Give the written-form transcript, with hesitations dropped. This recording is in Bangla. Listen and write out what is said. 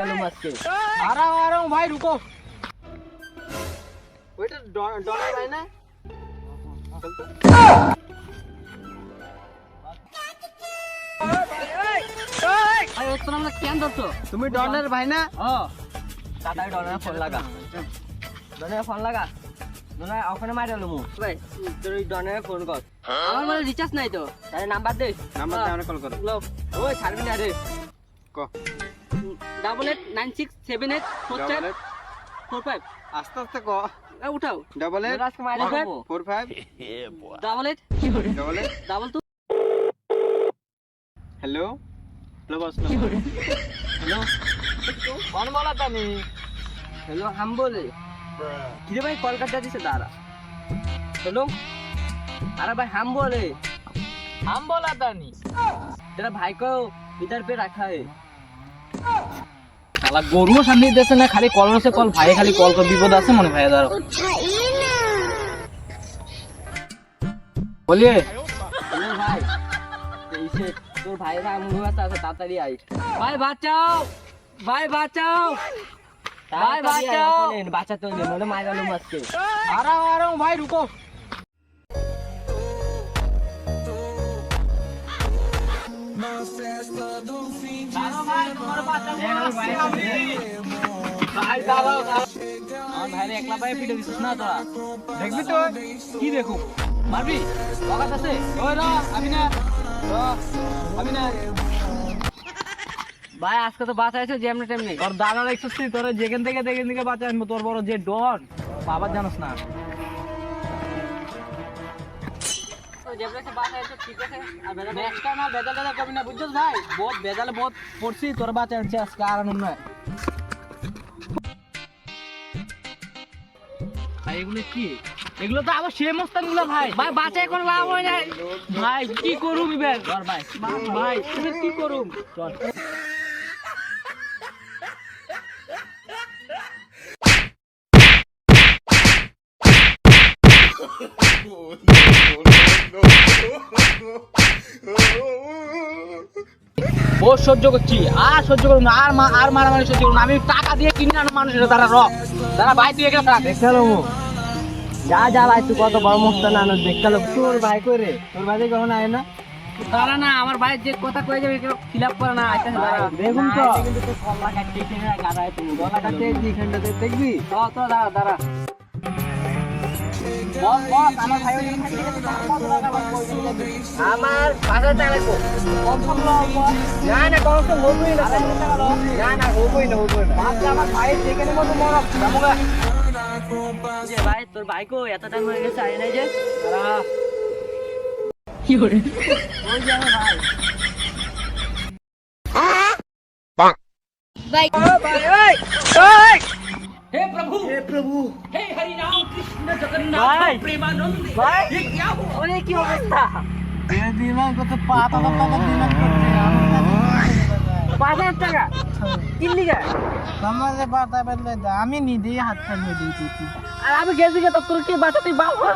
डालूं मस्के। आ रहा हूँ भाई, रुको। वेटर डॉलर भाई ना, भाई एक तो हमने क्या करतो? तुम्हें डॉलर भाई ना? हाँ। दादा डॉलर फोन लगा। डॉलर फोन लगा। डॉलर ओখানে মাই ডালু মু। ভাই তোর এই ডলারে ফোন কর। আমার মানে রিচার্জ নাই তো। তাহলে নাম্বার দে। নাম্বার দে, আমরা কল করো। লো। ওই ছাড়বি না রে। ক 8896784745 আস্তে আস্তে ক। উঠাও। 88 রাস্তা মাই ডালু। 45 88 double two. Hello hello boss hello कौन बोला था नहीं हेलो हम बोले किरे भाई कोलकाता से दारा हेलो अरे भाई हम बोले हम बोला था नहीं तेरा भाई को इधर पे रखा है শালা গরুও শান্তি দিতেছে না, খালি কল আছে কল, ভাই খালি কল কর, বিপদ আছে মনে ভাই দাঁড়াও বলিয়ে हेलो भाई इसे তোর ভাইরা আমগো আছে তাড়াতাড়ি আই ভাই বাঁচাও ভাই বাঁচাও ভাই বাঁচাও বাঁচাতে হলে নলে মাই গেল মাসকে आ रहा हूँ भाई, रुको। ভাই দাঁড়াও আমার ভাইরে একলা পায়ে পিটে দিছিস না তোরা, দেখবি তো কি দেখো মারবি লাগাত আছে ওই র আমি না ভাই আজকে তো বাঁচাইছো যেমনে তেমনি তোর দাদা দেখছিস তোরা যেখান থেকে বাঁচা আনবো, তোর বড় যে ডন বাবা জানোস না যেমনে সে বাঁচাইছো ঠিক আছে আর বেলা নেক্সট টাইম আর বেজাল কবি না, বুঝছস ভাই, বহুত বেজালে বহুত পড়ছি, তোর বাঁচা আনছে আজকে আর আনুন না ভাই। এগুলো কি? এগুলো তো আবার সে মস্তান গুলো ভাই। ভাই বাঁচাই কোন লাভ হয় নাই ভাই কি করুম এবার ভাই, ভাই তুমি কি করুম চল ও সহ্য করছি, আর সহ্য করুন, আর মারামারি সহ্য করুন, আমি টাকা দিয়ে কিনে আনো মানুষের দ্বারা দাঁড়া ভাই তুই এখানে থাক দেখালো যা যা ভাই তুই কত বড় মস্তান আনো দেখালো তোর ভাই কই রে তোর ভাই কখন আয় না দাঁড়া না, আমার ভাই যে কথা কয়ে যাবে ফিল আপ করে না, আচ্ছা দাঁড়া দেখুন তো কিন্তু তো কলা কাটতে এখানে গাড়ায় তুমি গলা কাটে এইখানটাতে দেখবি তো দাঁড়া দাঁড়া বস বস আমার ভাই ওই এখান থেকে আমার বাসা চালাকো না না কোনো তো হবই না না হবই না আচ্ছা আমার ভাইয়ের যেখানে মতো মরক জামুগা যে ভাই তোর ভাই কো এত টাইম হয়ে গেছে আয় নাই যে দাঁড়া কি করে ওই যে আমার ভাই भाई हे प्रभु हे हरि राम कृष्ण जगन्नाथ भाई प्रेमानंद भाई ये क्या हुआ ওরে কি অবস্থা দিলাম কত পাতা দিলাম করতে 5000 টাকা কিনলি গা সমাজে পাতা বদলে আমি নি দিয়ে হাত খাইয়ে দিয়েছি আর আমি গেছি গে তো তোর কি বাঁচাতে বাবা